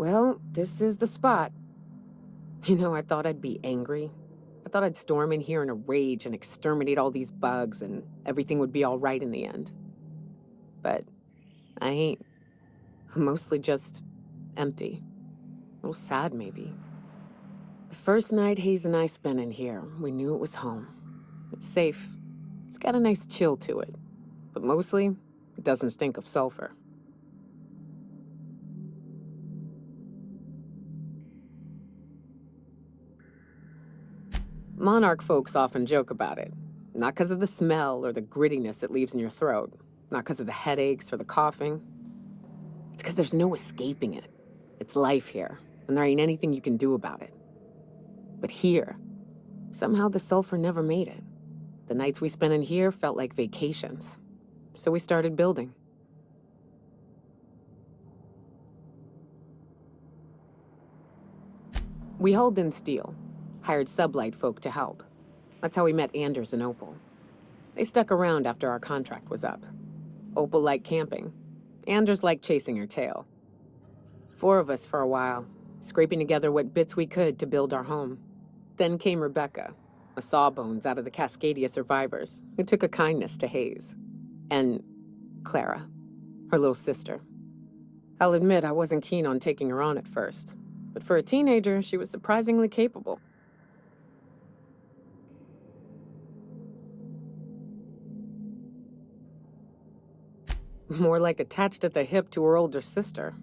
Well, this is the spot. I thought I'd be angry. I thought I'd storm in here in a rage and exterminate all these bugs and everything would be all right in the end. But I ain't. I'm mostly just empty. A little sad, maybe. The first night Hayes and I spent in here, we knew it was home. It's safe. It's got a nice chill to it. But mostly, it doesn't stink of sulfur. Monarch folks often joke about it. Not because of the smell or the grittiness it leaves in your throat. Not because of the headaches or the coughing. It's because there's no escaping it. It's life here, and there ain't anything you can do about it. But here, somehow the sulfur never made it. The nights we spent in here felt like vacations. So we started building. We hauled in steel, hired sublight folk to help. That's how we met Anders and Opal. They stuck around after our contract was up. Opal liked camping. Anders liked chasing her tail. 4 of us for a while, scraping together what bits we could to build our home. Then came Rebecca, a sawbones out of the Cascadia survivors, who took a kindness to Hayes. And Clara, her little sister. I'll admit I wasn't keen on taking her on at first, but for a teenager, she was surprisingly capable. More like attached at the hip to her older sister.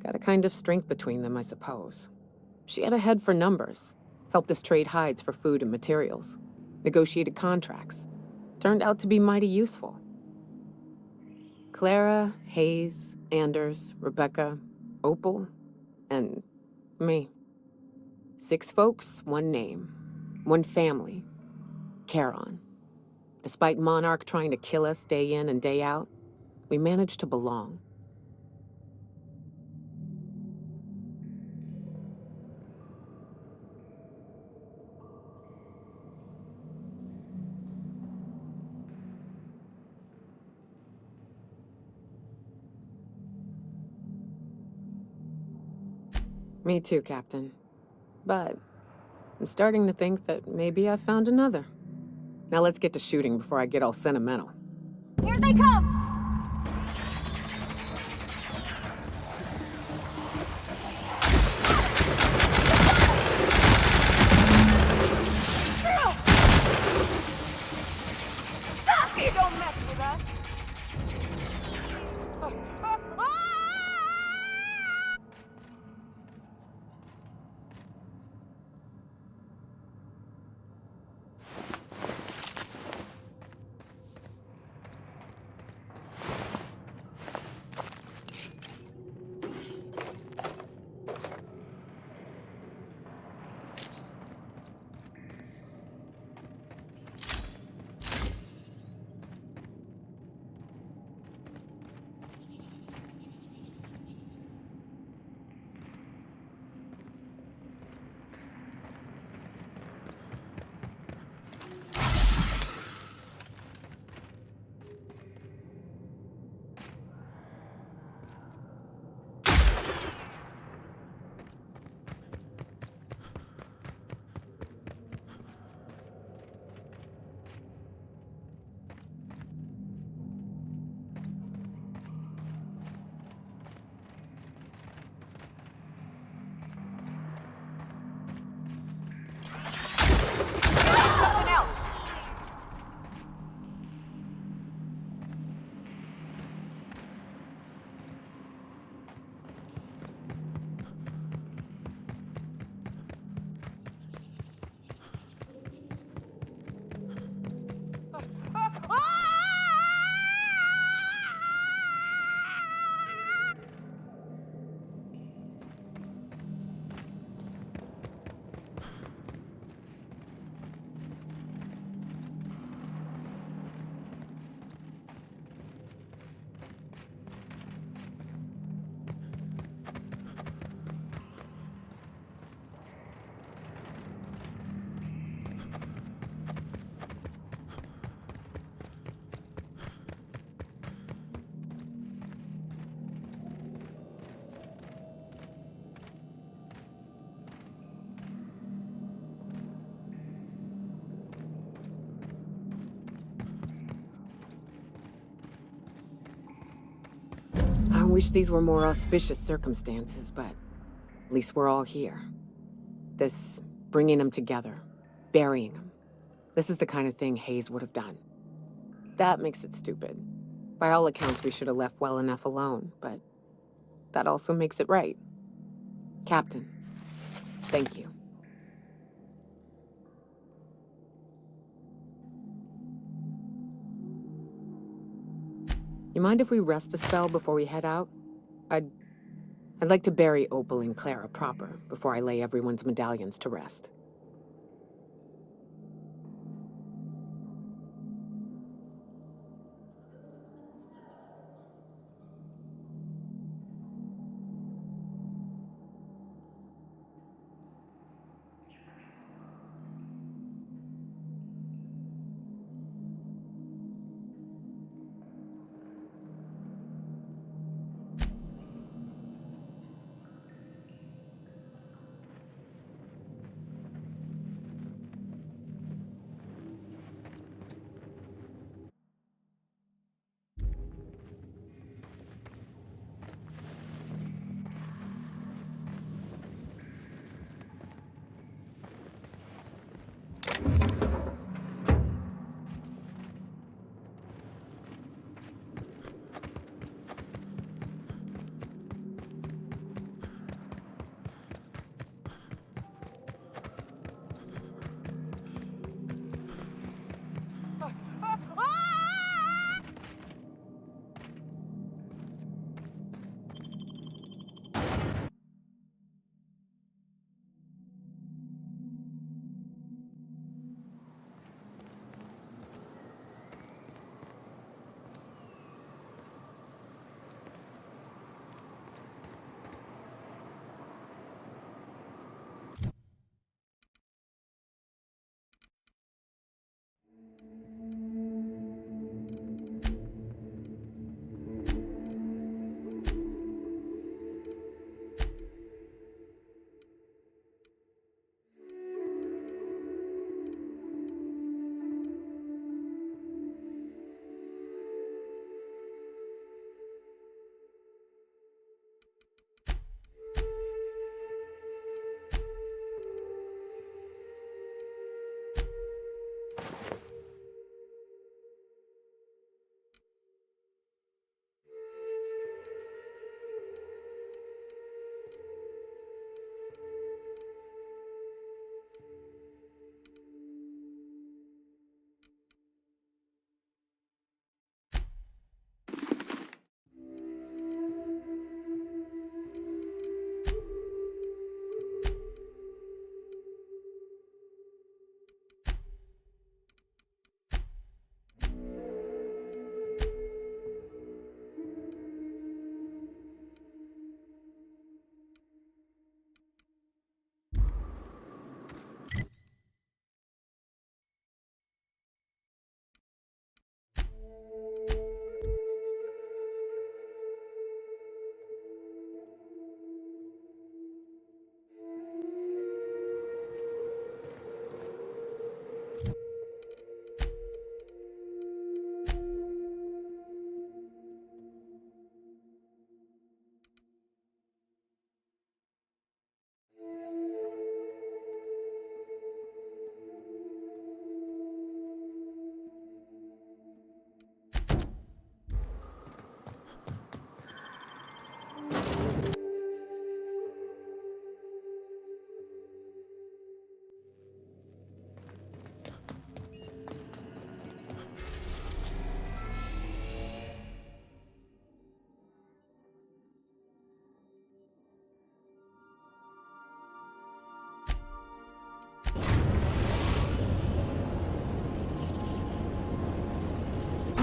Got a kind of strength between them, I suppose. She had a head for numbers, helped us trade hides for food and materials, negotiated contracts. Turned out to be mighty useful. Clara, Hayes, Anders, Rebecca, Opal, and me. 6 folks, 1 name, 1 family. Charon. Despite Monarch trying to kill us day in and day out, we managed to belong. Me too, Captain. But I'm starting to think that maybe I found another. Now let's get to shooting before I get all sentimental. Here they come! You don't mess with us! wish these were more auspicious circumstances, but at least we're all here. This bringing them together, burying them. This is the kind of thing Hayes would have done. That makes it stupid. By all accounts, we should have left well enough alone, but that also makes it right. Captain, thank you. You mind if we rest a spell before we head out? I'd like to bury Opal and Clara proper before I lay everyone's medallions to rest.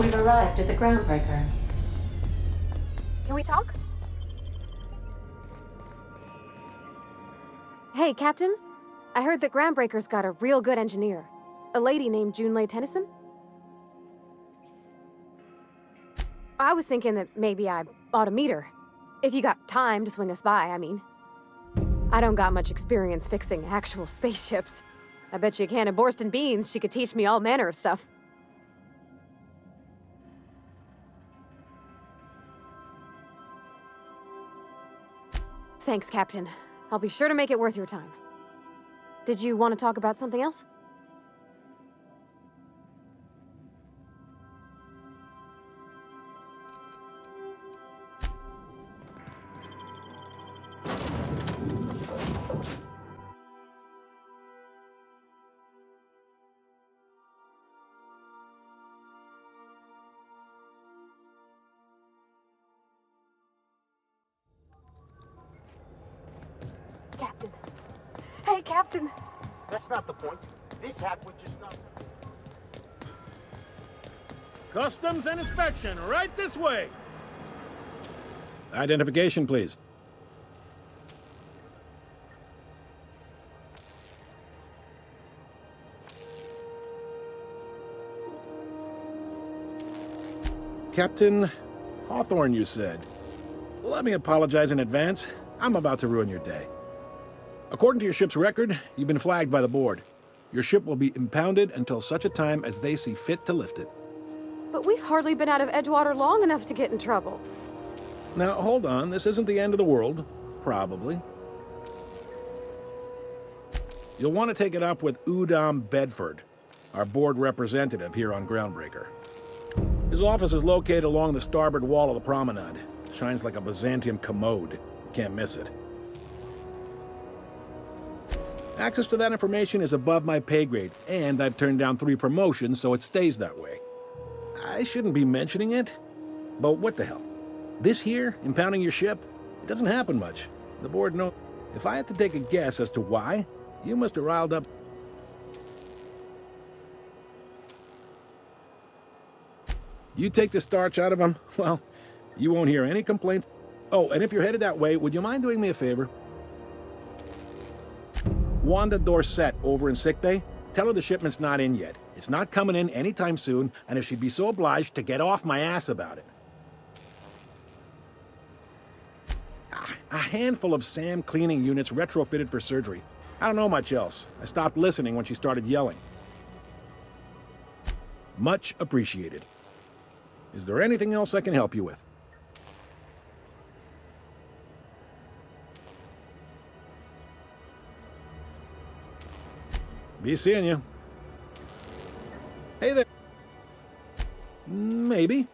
We've arrived at the groundbreaker. Can we talk? Hey, Captain. I heard that Groundbreaker's got a real good engineer. A lady named Junlei Tennyson. I was thinking that maybe I ought to meet her. If you got time to swing us by, I mean. I don't got much experience fixing actual spaceships. I bet you a can of Borston beans she could teach me all manner of stuff. Thanks, Captain. I'll be sure to make it worth your time. Did you want to talk about something else? Captain. Hey, Captain. That's not the point. This hat would just not... Customs and inspection, right this way. Identification, please. Captain Hawthorne, you said. Let me apologize in advance. I'm about to ruin your day. According to your ship's record, you've been flagged by the board. Your ship will be impounded until such a time as they see fit to lift it. But we've hardly been out of Edgewater long enough to get in trouble. Now, hold on. This isn't the end of the world. Probably. You'll want to take it up with Udom Bedford, our board representative here on Groundbreaker. His office is located along the starboard wall of the promenade. Shines like a Byzantium commode. Can't miss it. Access to that information is above my pay grade, and I've turned down 3 promotions, so it stays that way. I shouldn't be mentioning it, but what the hell? This here, impounding your ship, it doesn't happen much. The board knows. If I had to take a guess as to why, you must have riled up. You take the starch out of them, well, you won't hear any complaints. Oh, and if you're headed that way, would you mind doing me a favor? Wanda Dorset over in sickbay, tell her the shipment's not in yet. It's not coming in anytime soon, and if she'd be so obliged to get off my ass about it. A handful of SAM cleaning units retrofitted for surgery. I don't know much else. I stopped listening when she started yelling. Much appreciated. Is there anything else I can help you with? Be seeing you. Hey there. Maybe.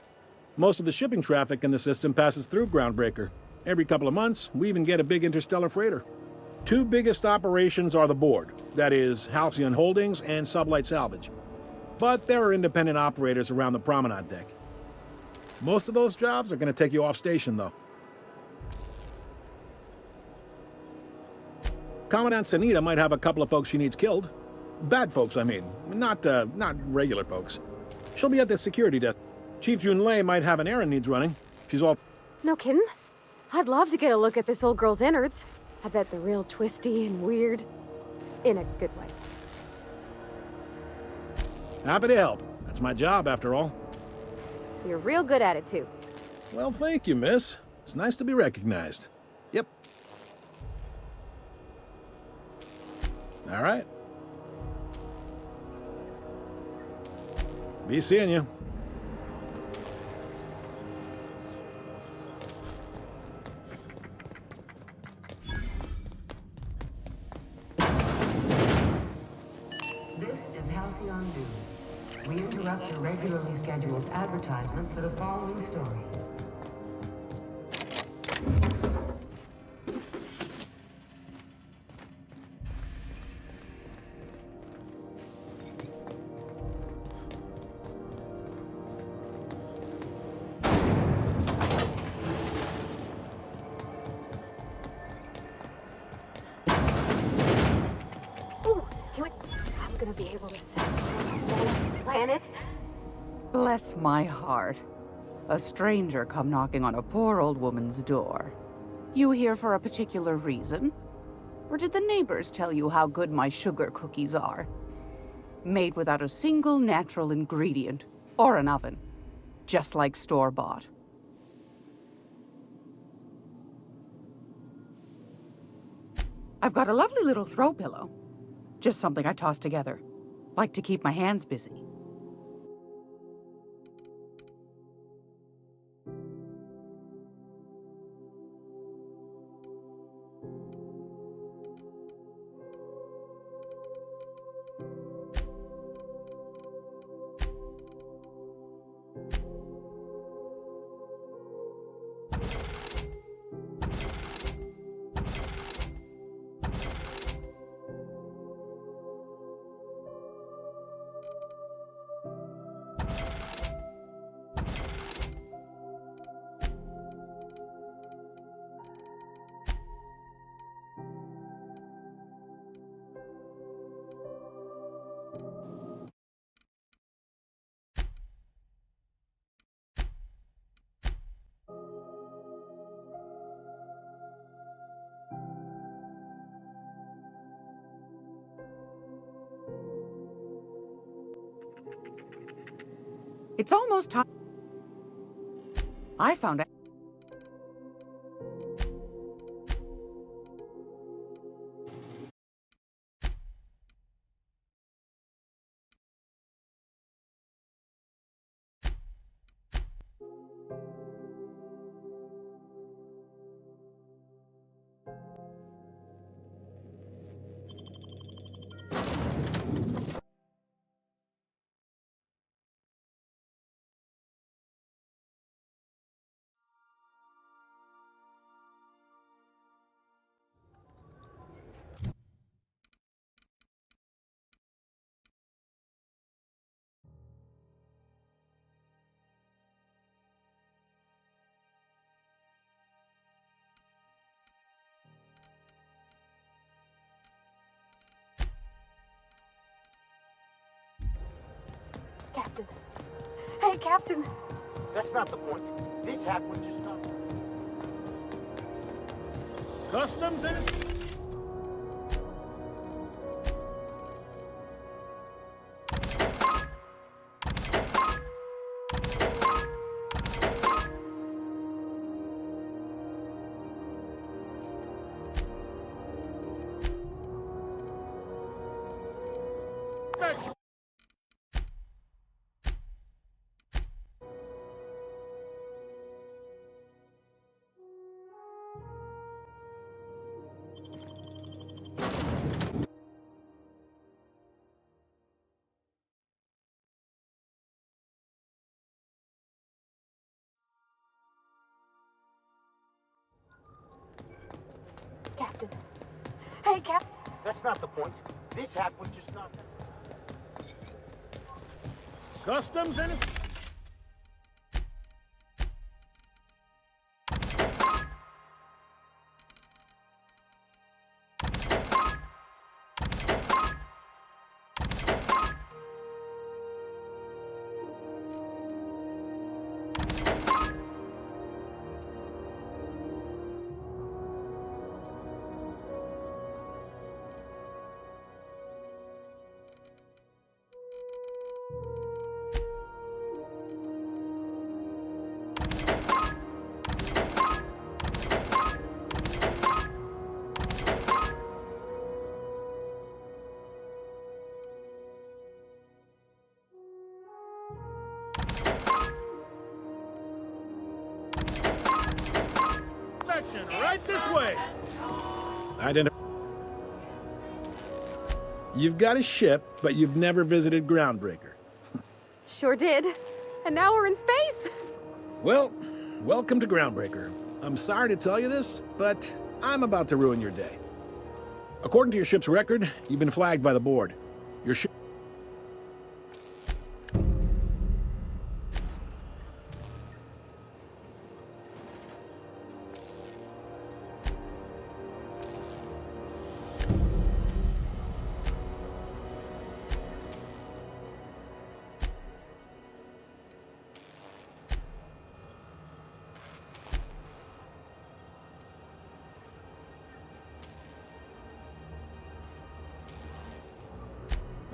Most of the shipping traffic in the system passes through Groundbreaker. Every couple of months, we even get a big interstellar freighter. 2 biggest operations are the board, that is, Halcyon Holdings and Sublight Salvage. But there are independent operators around the promenade deck. Most of those jobs are going to take you off station, though. Commandant Sanita might have a couple of folks she needs killed. Bad folks, I mean. Not regular folks. She'll be at the security desk. Chief Junlei might have an errand needs running. She's all... No kidding? I'd love to get a look at this old girl's innards. I bet they're real twisty and weird. In a good way. Happy to help. That's my job, after all. You're real good at it, too. Well, thank you, miss. It's nice to be recognized. Yep. All right. Be seeing you. This is Halcyon News. We interrupt your regularly scheduled advertisement for the following story. I'm gonna be able to set planet. Bless my heart. A stranger come knocking on a poor old woman's door. You here for a particular reason? Or did the neighbors tell you how good my sugar cookies are? Made without a single natural ingredient, or an oven. Just like store-bought. I've got a lovely little throw pillow. Just something I toss together. Like to keep my hands busy. It's almost time. I found out. Captain. Hey, Captain. That's not the point. This hack was just not... Customs and inspection. Captain. Hey, Captain. That's not the point. This hack was just not... Customs and inspection. Right this way. You've got a ship, but you've never visited Groundbreaker. Sure did. And now we're in space. Well, welcome to Groundbreaker. I'm sorry to tell you this, but I'm about to ruin your day. According to your ship's record, you've been flagged by the board. Your ship...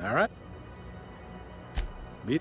All right. Be